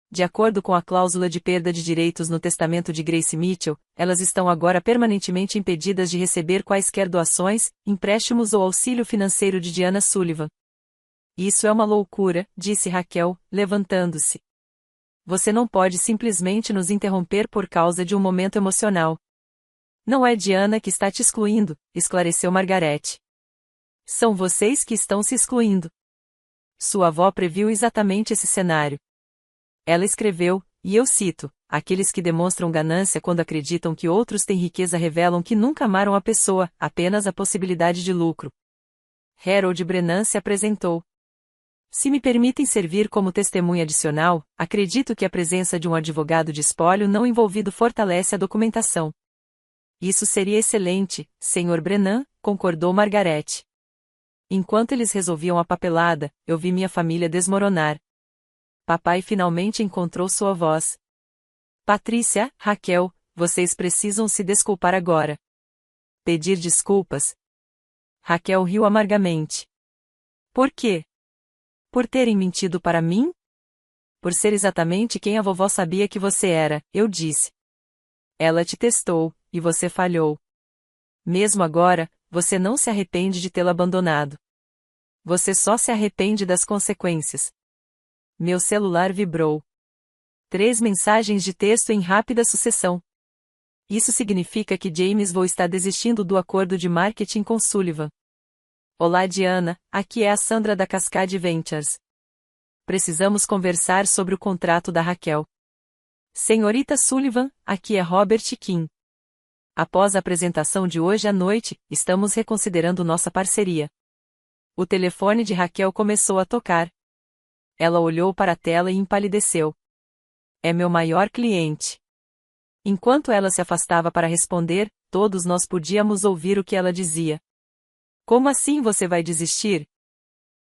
De acordo com a cláusula de perda de direitos no testamento de Grace Mitchell, elas estão agora permanentemente impedidas de receber quaisquer doações, empréstimos ou auxílio financeiro de Diana Sullivan. Isso é uma loucura, disse Raquel, levantando-se. Você não pode simplesmente nos interromper por causa de um momento emocional. Não é Diana que está te excluindo, esclareceu Margarete. São vocês que estão se excluindo. Sua avó previu exatamente esse cenário. Ela escreveu, e eu cito, aqueles que demonstram ganância quando acreditam que outros têm riqueza revelam que nunca amaram a pessoa, apenas a possibilidade de lucro. Harold Brennan se apresentou. Se me permitem servir como testemunha adicional, acredito que a presença de um advogado de espólio não envolvido fortalece a documentação. Isso seria excelente, Sr. Brennan, concordou Margarete. Enquanto eles resolviam a papelada, eu vi minha família desmoronar. Papai finalmente encontrou sua voz. Patrícia, Raquel, vocês precisam se desculpar agora. Pedir desculpas? Raquel riu amargamente. Por quê? Por terem mentido para mim? Por ser exatamente quem a vovó sabia que você era, eu disse. Ela te testou, e você falhou. Mesmo agora, você não se arrepende de tê-la abandonado. Você só se arrepende das consequências. Meu celular vibrou. 3 mensagens de texto em rápida sucessão. Isso significa que James Vo está desistindo do acordo de marketing com Sullivan. Olá Diana, aqui é a Sandra da Cascade Ventures. Precisamos conversar sobre o contrato da Raquel. Senhorita Sullivan, aqui é Robert Kim. Após a apresentação de hoje à noite, estamos reconsiderando nossa parceria. O telefone de Raquel começou a tocar. Ela olhou para a tela e empalideceu. É meu maior cliente. Enquanto ela se afastava para responder, todos nós podíamos ouvir o que ela dizia. Como assim você vai desistir?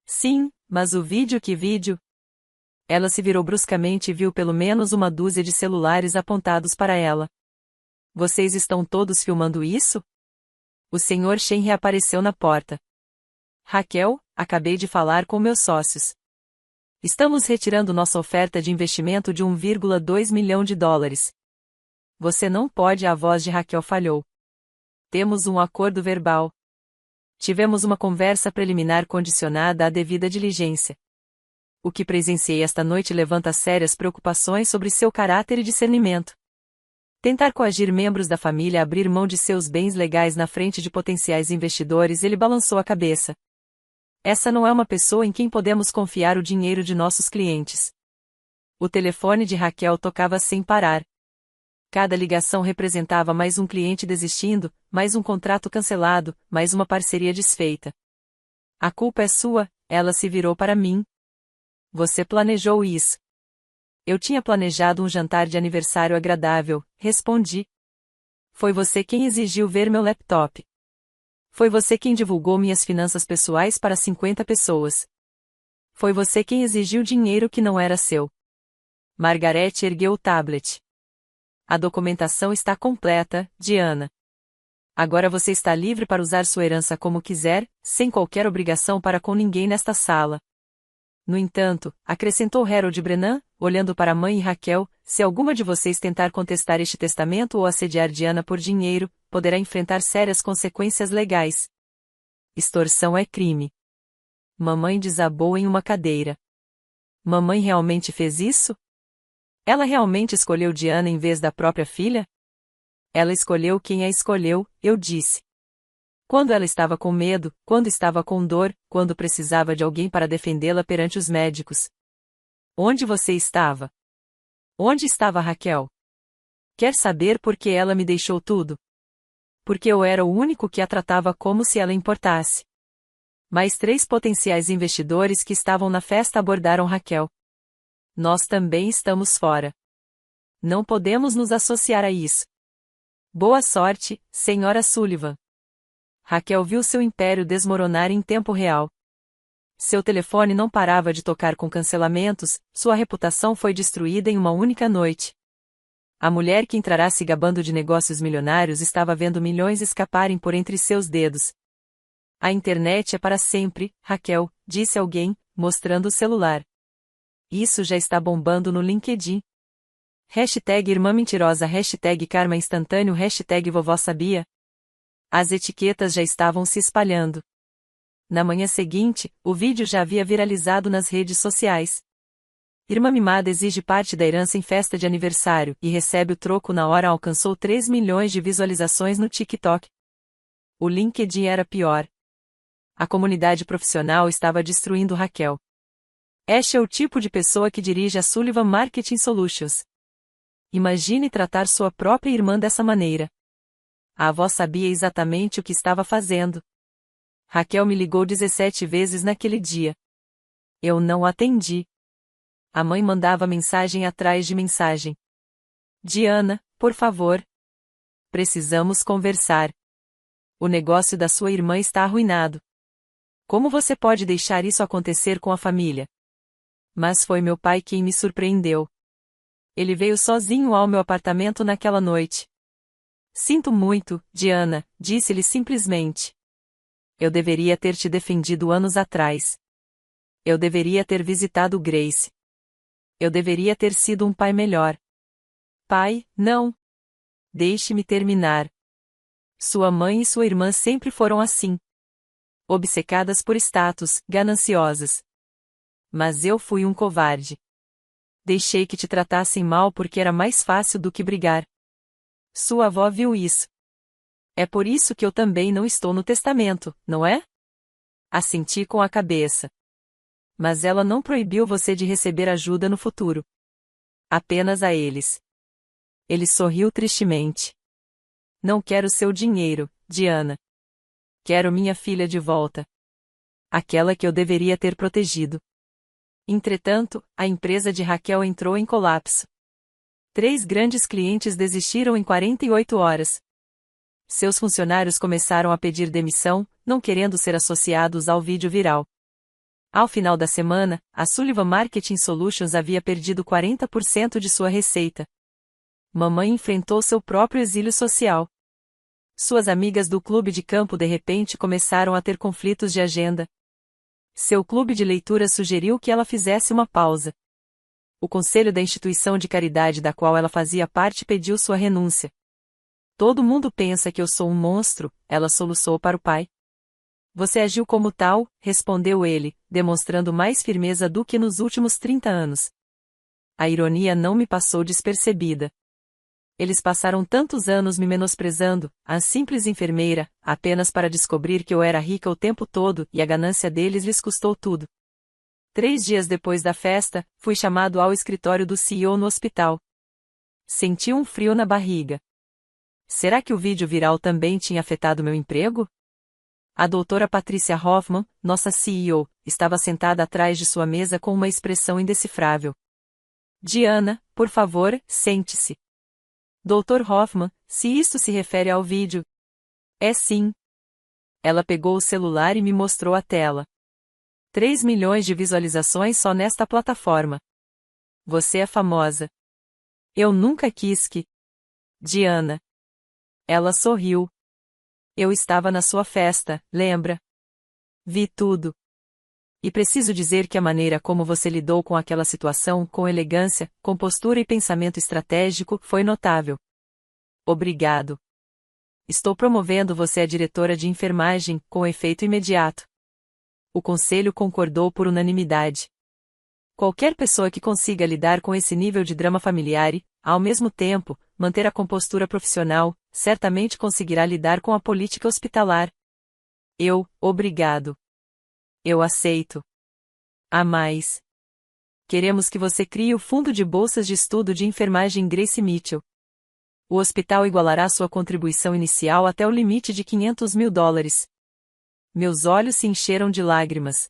Sim, mas o vídeo que vídeo? Ela se virou bruscamente e viu pelo menos uma dúzia de celulares apontados para ela. Vocês estão todos filmando isso? O Sr. Shen reapareceu na porta. Raquel, acabei de falar com meus sócios. Estamos retirando nossa oferta de investimento de 1,2 milhão de dólares. Você não pode, a voz de Raquel falhou. Temos um acordo verbal. Tivemos uma conversa preliminar condicionada à devida diligência. O que presenciei esta noite levanta sérias preocupações sobre seu caráter e discernimento. Tentar coagir membros da família a abrir mão de seus bens legais na frente de potenciais investidores, ele balançou a cabeça. Essa não é uma pessoa em quem podemos confiar o dinheiro de nossos clientes. O telefone de Raquel tocava sem parar. Cada ligação representava mais um cliente desistindo, mais um contrato cancelado, mais uma parceria desfeita. A culpa é sua, ela se virou para mim. Você planejou isso. Eu tinha planejado um jantar de aniversário agradável, respondi. Foi você quem exigiu ver meu laptop. Foi você quem divulgou minhas finanças pessoais para 50 pessoas. Foi você quem exigiu dinheiro que não era seu. Margaret ergueu o tablet. A documentação está completa, Diana. Agora você está livre para usar sua herança como quiser, sem qualquer obrigação para com ninguém nesta sala. No entanto, acrescentou Harold Brennan, olhando para a mãe e Raquel, se alguma de vocês tentar contestar este testamento ou assediar Diana por dinheiro, poderá enfrentar sérias consequências legais. Extorsão é crime. Mamãe desabou em uma cadeira. Mamãe realmente fez isso? Ela realmente escolheu Diana em vez da própria filha? Ela escolheu quem a escolheu, eu disse. Quando ela estava com medo, quando estava com dor, quando precisava de alguém para defendê-la perante os médicos. Onde você estava? Onde estava Raquel? Quer saber por que ela me deixou tudo? Porque eu era o único que a tratava como se ela importasse. Mais 3 potenciais investidores que estavam na festa abordaram Raquel. Nós também estamos fora. Não podemos nos associar a isso. Boa sorte, Sra. Sullivan. Raquel viu seu império desmoronar em tempo real. Seu telefone não parava de tocar com cancelamentos, sua reputação foi destruída em uma única noite. A mulher que entrará se gabando de negócios milionários estava vendo milhões escaparem por entre seus dedos. A internet é para sempre, Raquel, disse alguém, mostrando o celular. Isso já está bombando no LinkedIn. Hashtag irmã mentirosa, hashtag karma instantâneo, hashtag vovó sabia. As etiquetas já estavam se espalhando. Na manhã seguinte, o vídeo já havia viralizado nas redes sociais. Irmã mimada exige parte da herança em festa de aniversário e recebe o troco na hora. Alcançou 3 milhões de visualizações no TikTok. O LinkedIn era pior. A comunidade profissional estava destruindo Raquel. Este é o tipo de pessoa que dirige a Sullivan Marketing Solutions. Imagine tratar sua própria irmã dessa maneira. A avó sabia exatamente o que estava fazendo. Raquel me ligou 17 vezes naquele dia. Eu não atendi. A mãe mandava mensagem atrás de mensagem. Diana, por favor. Precisamos conversar. O negócio da sua irmã está arruinado. Como você pode deixar isso acontecer com a família? Mas foi meu pai quem me surpreendeu. Ele veio sozinho ao meu apartamento naquela noite. Sinto muito, Diana, disse-lhe simplesmente. Eu deveria ter te defendido anos atrás. Eu deveria ter visitado Grace. Eu deveria ter sido um pai melhor. Pai, não. Deixe-me terminar. Sua mãe e sua irmã sempre foram assim. Obcecadas por status, gananciosas. Mas eu fui um covarde. Deixei que te tratassem mal porque era mais fácil do que brigar. Sua avó viu isso. É por isso que eu também não estou no testamento, não é? Assenti com a cabeça. Mas ela não proibiu você de receber ajuda no futuro. Apenas a eles. Ele sorriu tristemente. Não quero seu dinheiro, Diana. Quero minha filha de volta. Aquela que eu deveria ter protegido. Entretanto, a empresa de Raquel entrou em colapso. 3 grandes clientes desistiram em 48 horas. Seus funcionários começaram a pedir demissão, não querendo ser associados ao vídeo viral. Ao final da semana, a Sullivan Marketing Solutions havia perdido 40% de sua receita. Mamãe enfrentou seu próprio exílio social. Suas amigas do clube de campo de repente começaram a ter conflitos de agenda. Seu clube de leitura sugeriu que ela fizesse uma pausa. O conselho da instituição de caridade da qual ela fazia parte pediu sua renúncia. Todo mundo pensa que eu sou um monstro, ela soluçou para o pai. Você agiu como tal, respondeu ele, demonstrando mais firmeza do que nos últimos 30 anos. A ironia não me passou despercebida. Eles passaram tantos anos me menosprezando, a simples enfermeira, apenas para descobrir que eu era rica o tempo todo e a ganância deles lhes custou tudo. 3 dias depois da festa, fui chamado ao escritório do CEO no hospital. Senti um frio na barriga. Será que o vídeo viral também tinha afetado meu emprego? A doutora Patricia Hoffman, nossa CEO, estava sentada atrás de sua mesa com uma expressão indecifrável. Diana, por favor, sente-se. Dr. Hoffman, se isto se refere ao vídeo. É sim. Ela pegou o celular e me mostrou a tela. 3 milhões de visualizações só nesta plataforma. Você é famosa. Eu nunca quis que... Diana. Ela sorriu. Eu estava na sua festa, lembra? Vi tudo. E preciso dizer que a maneira como você lidou com aquela situação, com elegância, compostura e pensamento estratégico, foi notável. Obrigado. Estou promovendo você a diretora de enfermagem, com efeito imediato. O conselho concordou por unanimidade. Qualquer pessoa que consiga lidar com esse nível de drama familiar e, ao mesmo tempo, manter a compostura profissional, certamente conseguirá lidar com a política hospitalar. Obrigado. Eu aceito. A mais. Queremos que você crie o Fundo de Bolsas de Estudo de Enfermagem Grace Mitchell. O hospital igualará sua contribuição inicial até o limite de $500 mil. Meus olhos se encheram de lágrimas.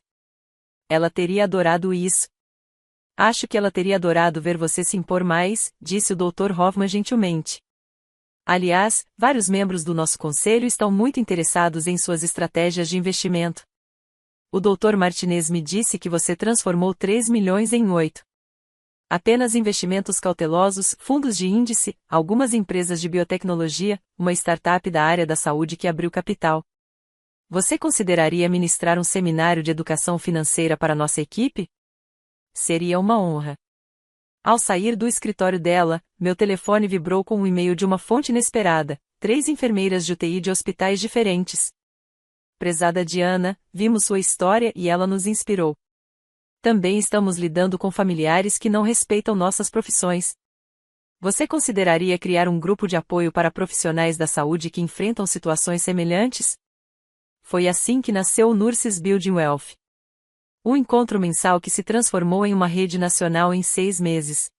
Ela teria adorado isso. Acho que ela teria adorado ver você se impor mais, disse o Dr. Hoffman gentilmente. Aliás, vários membros do nosso conselho estão muito interessados em suas estratégias de investimento. O Dr. Martinez me disse que você transformou 3 milhões em 8. Apenas investimentos cautelosos, fundos de índice, algumas empresas de biotecnologia, uma startup da área da saúde que abriu capital. Você consideraria ministrar um seminário de educação financeira para nossa equipe? Seria uma honra. Ao sair do escritório dela, meu telefone vibrou com um e-mail de uma fonte inesperada, 3 enfermeiras de UTI de hospitais diferentes. Prezada Diana, vimos sua história e ela nos inspirou. Também estamos lidando com familiares que não respeitam nossas profissões. Você consideraria criar um grupo de apoio para profissionais da saúde que enfrentam situações semelhantes? Foi assim que nasceu o Nurses Building Wealth. Um encontro mensal que se transformou em uma rede nacional em 6 meses.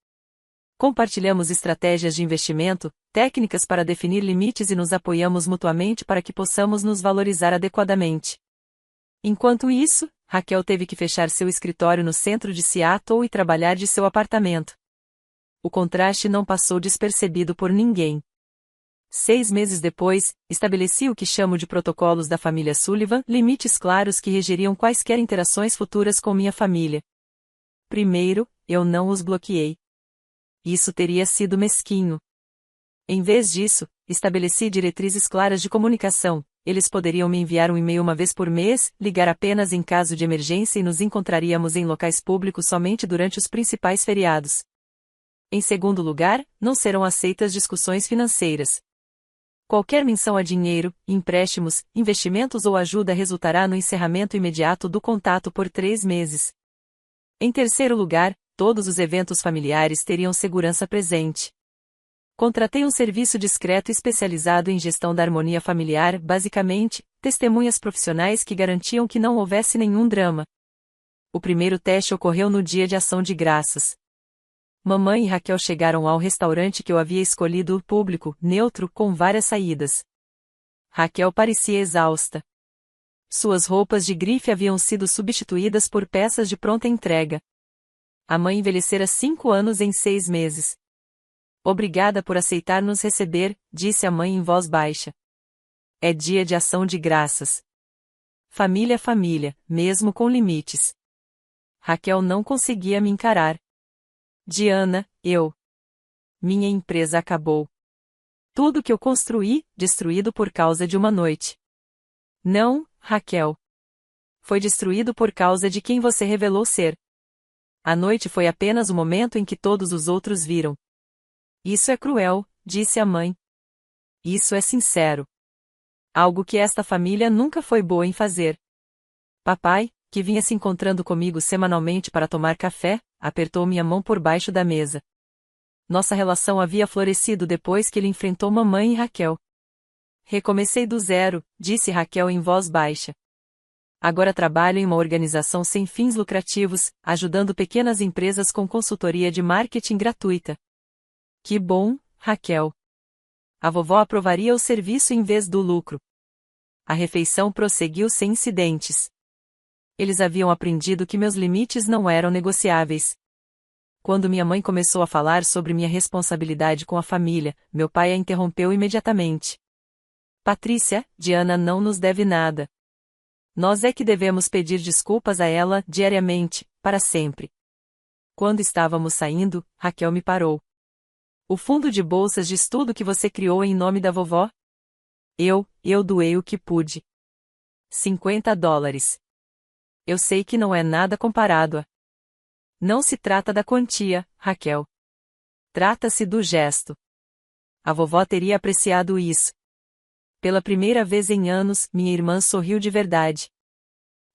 Compartilhamos estratégias de investimento, técnicas para definir limites e nos apoiamos mutuamente para que possamos nos valorizar adequadamente. Enquanto isso, Raquel teve que fechar seu escritório no centro de Seattle e trabalhar de seu apartamento. O contraste não passou despercebido por ninguém. 6 meses depois, estabeleci o que chamo de protocolos da família Sullivan, limites claros que regeriam quaisquer interações futuras com minha família. Primeiro, eu não os bloqueei. Isso teria sido mesquinho. Em vez disso, estabeleci diretrizes claras de comunicação. Eles poderiam me enviar um e-mail uma vez por mês, ligar apenas em caso de emergência e nos encontraríamos em locais públicos somente durante os principais feriados. Em segundo lugar, não serão aceitas discussões financeiras. Qualquer menção a dinheiro, empréstimos, investimentos ou ajuda resultará no encerramento imediato do contato por 3 meses. Em terceiro lugar, todos os eventos familiares teriam segurança presente. Contratei um serviço discreto especializado em gestão da harmonia familiar, basicamente, testemunhas profissionais que garantiam que não houvesse nenhum drama. O primeiro teste ocorreu no dia de Ação de Graças. Mamãe e Raquel chegaram ao restaurante que eu havia escolhido, público, neutro, com várias saídas. Raquel parecia exausta. Suas roupas de grife haviam sido substituídas por peças de pronta entrega. A mãe envelhecera 5 anos em 6 meses. Obrigada por aceitar nos receber, disse a mãe em voz baixa. É dia de Ação de Graças. Família é família, mesmo com limites. Raquel não conseguia me encarar. Diana, minha empresa acabou. Tudo que eu construí, destruído por causa de uma noite. Não, Raquel. Foi destruído por causa de quem você revelou ser. A noite foi apenas o momento em que todos os outros viram. Isso é cruel, disse a mãe. Isso é sincero. Algo que esta família nunca foi boa em fazer. Papai, que vinha se encontrando comigo semanalmente para tomar café, apertou minha mão por baixo da mesa. Nossa relação havia florescido depois que ele enfrentou mamãe e Raquel. Recomecei do zero, disse Raquel em voz baixa. Agora trabalho em uma organização sem fins lucrativos, ajudando pequenas empresas com consultoria de marketing gratuita. Que bom, Raquel. A vovó aprovaria o serviço em vez do lucro. A refeição prosseguiu sem incidentes. Eles haviam aprendido que meus limites não eram negociáveis. Quando minha mãe começou a falar sobre minha responsabilidade com a família, meu pai a interrompeu imediatamente. Patrícia, Diana não nos deve nada. Nós é que devemos pedir desculpas a ela, diariamente, para sempre. Quando estávamos saindo, Raquel me parou. O fundo de bolsas de estudo que você criou em nome da vovó? Eu doei o que pude. $50. Eu sei que não é nada comparado a... Não se trata da quantia, Raquel. Trata-se do gesto. A vovó teria apreciado isso. Pela primeira vez em anos, minha irmã sorriu de verdade.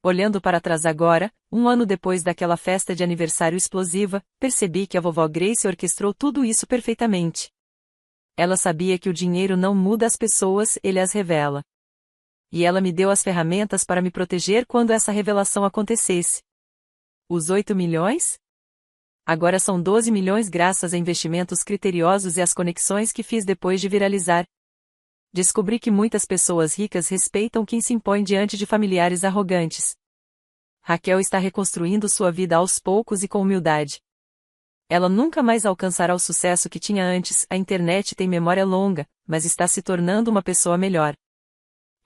Olhando para trás agora, 1 ano depois daquela festa de aniversário explosiva, percebi que a vovó Grace orquestrou tudo isso perfeitamente. Ela sabia que o dinheiro não muda as pessoas, ele as revela. E ela me deu as ferramentas para me proteger quando essa revelação acontecesse. Os 8 milhões? Agora são 12 milhões graças a investimentos criteriosos e às conexões que fiz depois de viralizar. Descobri que muitas pessoas ricas respeitam quem se impõe diante de familiares arrogantes. Raquel está reconstruindo sua vida aos poucos e com humildade. Ela nunca mais alcançará o sucesso que tinha antes, a internet tem memória longa, mas está se tornando uma pessoa melhor.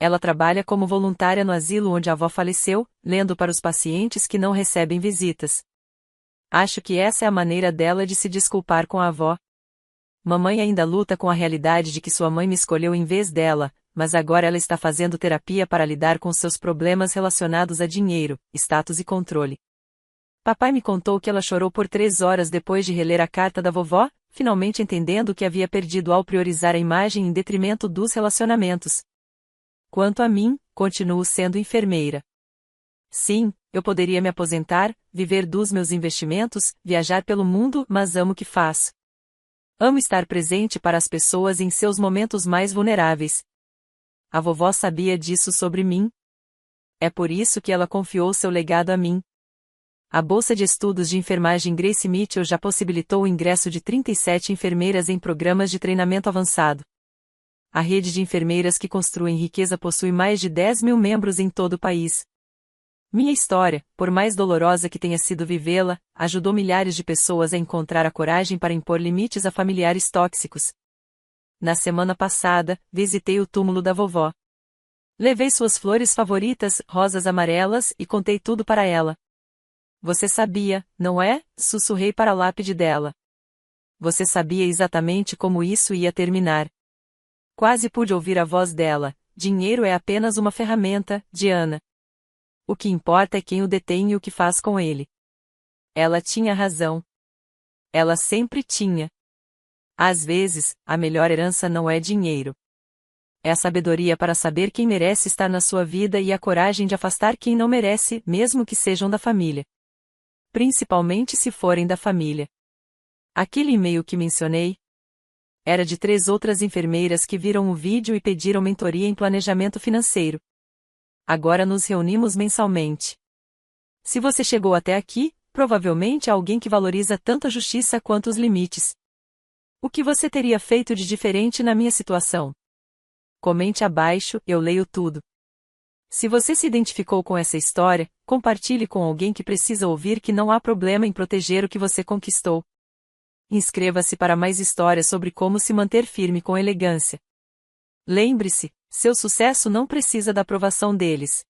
Ela trabalha como voluntária no asilo onde a avó faleceu, lendo para os pacientes que não recebem visitas. Acho que essa é a maneira dela de se desculpar com a avó. Mamãe ainda luta com a realidade de que sua mãe me escolheu em vez dela, mas agora ela está fazendo terapia para lidar com seus problemas relacionados a dinheiro, status e controle. Papai me contou que ela chorou por 3 horas depois de reler a carta da vovó, finalmente entendendo o que havia perdido ao priorizar a imagem em detrimento dos relacionamentos. Quanto a mim, continuo sendo enfermeira. Sim, eu poderia me aposentar, viver dos meus investimentos, viajar pelo mundo, mas amo o que faço. Amo estar presente para as pessoas em seus momentos mais vulneráveis. A vovó sabia disso sobre mim. É por isso que ela confiou seu legado a mim. A bolsa de estudos de enfermagem Grace Mitchell já possibilitou o ingresso de 37 enfermeiras em programas de treinamento avançado. A rede de enfermeiras que construem riqueza possui mais de 10 mil membros em todo o país. Minha história, por mais dolorosa que tenha sido vivê-la, ajudou milhares de pessoas a encontrar a coragem para impor limites a familiares tóxicos. Na semana passada, visitei o túmulo da vovó. Levei suas flores favoritas, rosas amarelas, e contei tudo para ela. Você sabia, não é? Sussurrei para a lápide dela. Você sabia exatamente como isso ia terminar. Quase pude ouvir a voz dela. Dinheiro é apenas uma ferramenta, Diana. O que importa é quem o detém e o que faz com ele. Ela tinha razão. Ela sempre tinha. Às vezes, a melhor herança não é dinheiro. É a sabedoria para saber quem merece estar na sua vida e a coragem de afastar quem não merece, mesmo que sejam da família. Principalmente se forem da família. Aquele e-mail que mencionei era de 3 outras enfermeiras que viram o vídeo e pediram mentoria em planejamento financeiro. Agora nos reunimos mensalmente. Se você chegou até aqui, provavelmente há alguém que valoriza tanto a justiça quanto os limites. O que você teria feito de diferente na minha situação? Comente abaixo, eu leio tudo. Se você se identificou com essa história, compartilhe com alguém que precisa ouvir que não há problema em proteger o que você conquistou. Inscreva-se para mais histórias sobre como se manter firme com elegância. Lembre-se, seu sucesso não precisa da aprovação deles.